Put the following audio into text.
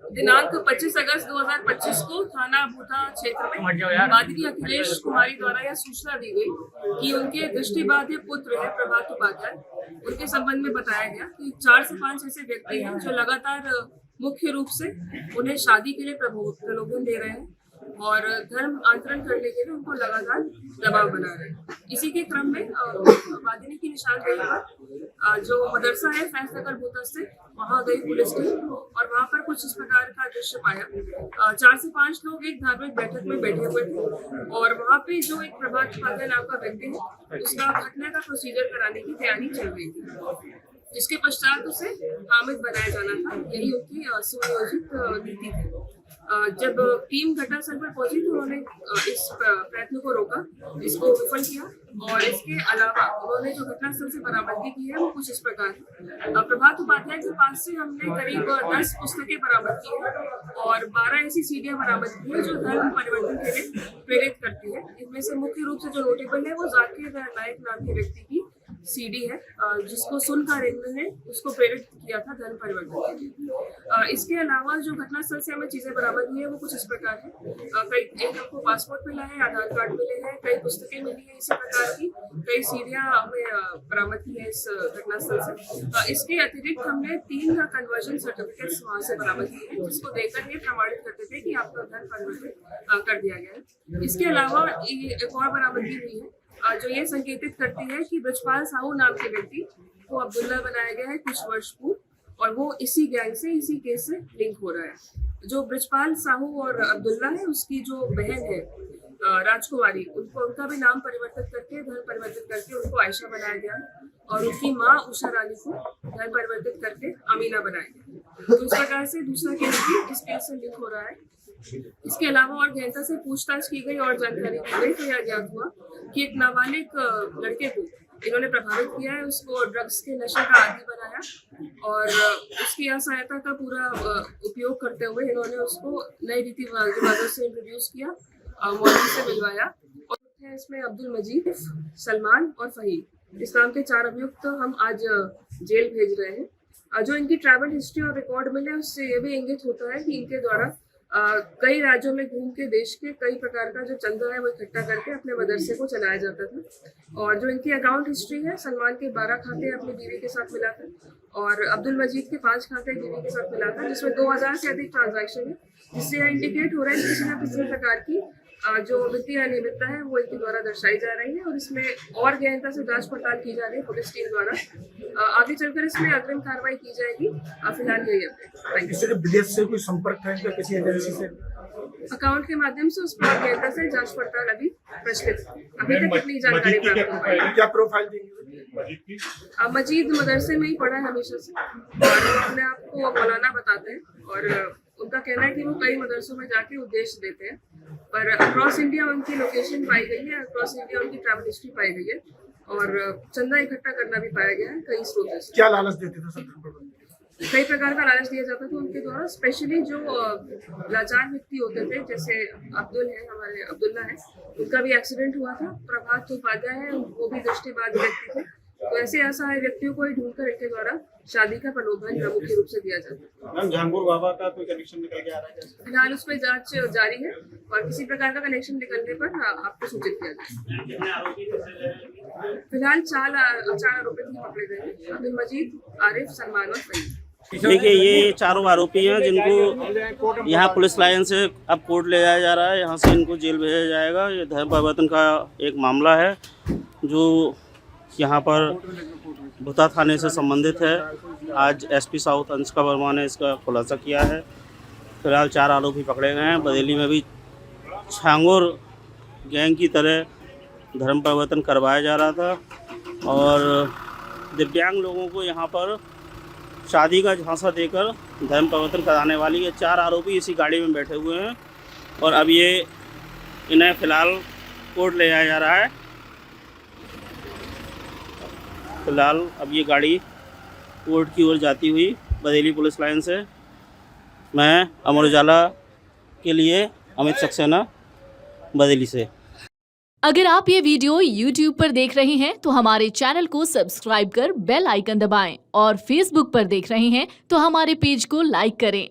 दिनांक 25 अगस्त 2025 को थाना बूथा क्षेत्र में बादिनी अखिलेश कुमारी द्वारा यह सूचना दी गई कि उनके दृष्टिबाधित पुत्र है प्रभात उपाध्याय। उनके संबंध में बताया गया कि 4 से 5 ऐसे व्यक्ति हैं जो लगातार मुख्य रूप से उन्हें शादी के लिए प्रलोभन दे रहे हैं और धर्म अंतरण करने के लिए उनको लगातार दबाव बना रहे हैं। इसी के क्रम में बादिनी की निशानदेही पर जो मदरसा है फैजनगर बूथा से वहां गई पुलिस टीम और वहां पर कुछ इस प्रकार का दृश्य पाया। 4 से 5 लोग एक धार्मिक बैठक में बैठे हुए थे और वहां पे जो एक प्रभात उपाध्याय नाम का व्यक्ति है उसका घटना का प्रोसीजर कराने की तैयारी चल रही थी, जिसके पश्चात उसे हामिद बनाया जाना था। यही उनकी सुनियोजित नीति थी। जब टीम घटनास्थल पर पहुंची तो उन्होंने इस प्रयत्न को रोका, इसको विफल किया और इसके अलावा उन्होंने जो घटनास्थल से बरामदगी की है वो कुछ इस प्रकार है। प्रभात उपाध्याय के पास से हमने करीब 10 पुस्तकें बरामद की है और 12 ऐसी सीडियां बरामद की है जो धर्म परिवर्तन के लिए प्रेरित करती है। इनमें से मुख्य रूप से जो नोटेबल है वो जाकिर नायक नाम के व्यक्ति की सीडी है जिसको सुनकर इन्होंने उसको प्रेरित किया था धर्म परिवर्तन के लिए। इसके अलावा जो घटनास्थल से हमें चीजें बरामद हुई है वो कुछ इस प्रकार है। एक हमको पासपोर्ट मिला है, आधार कार्ड मिले हैं, कई पुस्तकें मिली है इसी प्रकार की, कई सीडियां हमें बरामद की है इस घटनास्थल से। इसके अतिरिक्त हमने 3 कन्वर्जन सर्टिफिकेट्स वहां से बरामद किए हैं जिसको देकर ये प्रमाणित करते थे कि आपका धर्म परिवर्तन कर दिया गया है। इसके अलावा एक और बरामदगी हुई है जो ये संकेतित करती है कि ब्रजपाल साहू नाम के व्यक्ति को अब्दुल्ला बनाया गया है कुछ वर्ष पूर्व और वो इसी गैंग से इसी केस से लिंक हो रहा है। जो ब्रजपाल साहू और अब्दुल्ला है उसकी जो बहन है राजकुमारी, उनका भी नाम परिवर्तित करके धर्म परिवर्तित करके उनको आयशा बनाया गया और उनकी माँ उषा रानी को धर्म परिवर्तित करके अमीना बनाया गया। तो इस प्रकार से दूसरा केस भी इस केस से लिंक हो रहा है। इसके अलावा और गहनता से पूछताछ की गई और जानकारी दी गई तो यह ज्ञात हुआ कि एक नाबालिग लड़के को इन्होंने प्रभावित किया है, उसको ड्रग्स के नशे का आदी बनाया और उसकी असहायता का पूरा उपयोग करते हुए इन्होंने उसको नई रीति रिवाजों से इंट्रोड्यूस किया, मौलवी से मिलवाया। और इसमें अब्दुल मजीद, सलमान और फहीम इस नाम के 4 अभियुक्त हम आज जेल भेज रहे हैं। जो इनकी ट्रैवल हिस्ट्री और रिकॉर्ड मिले उससे ये भी इंगित होता है कि इनके द्वारा कई राज्यों में घूम के देश के कई प्रकार का जो चंदा है वो इकट्ठा करके अपने मदरसे को चलाया जाता था। और जो इनकी अकाउंट हिस्ट्री है, सलमान के 12 खाते अपनी बीवी के साथ मिला था और अब्दुल मजीद के 5 खाते बीवी के साथ मिला था जिसमें 2000 से अधिक ट्रांजैक्शन है, जिससे यह इंडिकेट हो रहा है कि किसी न किसी प्रकार की जो वित्तीय अनियमितता है वो इनके द्वारा दर्शाई जा रही है और इसमें और गहनता से जांच पड़ताल की जा रही है पुलिस टीम द्वारा। आगे चलकर इसमें अग्रिम कार्रवाई की जाएगी। फिलहाल यही अपडेट। विदेश से कोई संपर्क है क्या किसी एजेंसी से? अकाउंट के माध्यम से उस पर गहनता से जांच पड़ताल अभी प्रचलित है, अभी तक इतनी जानकारी प्राप्त हो पाई। क्या प्रोफाइल देंगे? मजीद मदरसे में ही पढ़ा है हमेशा से और अपने आप को मौलाना बताते हैं और उनका कहना है कि वो कई मदरसों में जाके उद्देश्य देते हैं, पर अक्रॉस इंडिया उनकी लोकेशन पाई गई है, अक्रॉस इंडिया उनकी ट्रैवल हिस्ट्री पाई गई है और चंदा इकट्ठा करना भी पाया गया है कई स्रोतों से। क्या लालच देते थे सर? कई प्रकार का लालच दिया जाता था उनके द्वारा, स्पेशली जो लाचार व्यक्ति होते थे, जैसे अब्दुल है, हमारे अब्दुल्ला है, उनका भी एक्सीडेंट हुआ था। प्रभात उपाध्याय है, वो भी दृष्टिबाधित व्यक्ति थे। तो ऐसे असहाय व्यक्तियों को ही ढूंढकर इनके द्वारा शादी का प्रलोभन मुख्य रूप से दिया जाता है। झांगुर बाबा का कोई कनेक्शन निकल के आ रहा है? फिलहाल उस पर जांच जारी है और किसी प्रकार का कनेक्शन निकलने पर आपको सूचित किया जाएगा। फिलहाल 4 आरोपी पकड़े गए हैं, अब्दुल मजीद, आरिफ, सलमान और फहीम। देखिए ये 4 आरोपी हैं जिनको यहाँ पुलिस लाइन से अब कोर्ट ले जाया जा रहा है, यहाँ से इनको जेल भेजा जाएगा। ये धर्म परिवर्तन का एक मामला है जो यहाँ पर भूता थाने से संबंधित है। आज एसपी साउथ अंशका वर्मा ने इसका खुलासा किया है। फिलहाल 4 आरोपी पकड़े गए हैं। बरेली में भी छांगुर गैंग की तरह धर्म परिवर्तन करवाया जा रहा था और दिव्यांग लोगों को यहाँ पर शादी का झांसा देकर धर्म परिवर्तन कराने वाली ये 4 आरोपी इसी गाड़ी में बैठे हुए हैं और अब ये इन्हें फ़िलहाल कोर्ट ले जाया जा रहा है। फ़िलहाल अब ये गाड़ी कोर्ट की ओर जाती हुई बरेली पुलिस लाइन से। मैं अमर उजाला के लिए अमित सक्सेना, बरेली से। अगर आप ये वीडियो YouTube पर देख रहे हैं तो हमारे चैनल को सब्सक्राइब कर बेल आइकन दबाएं और Facebook पर देख रहे हैं तो हमारे पेज को लाइक करें।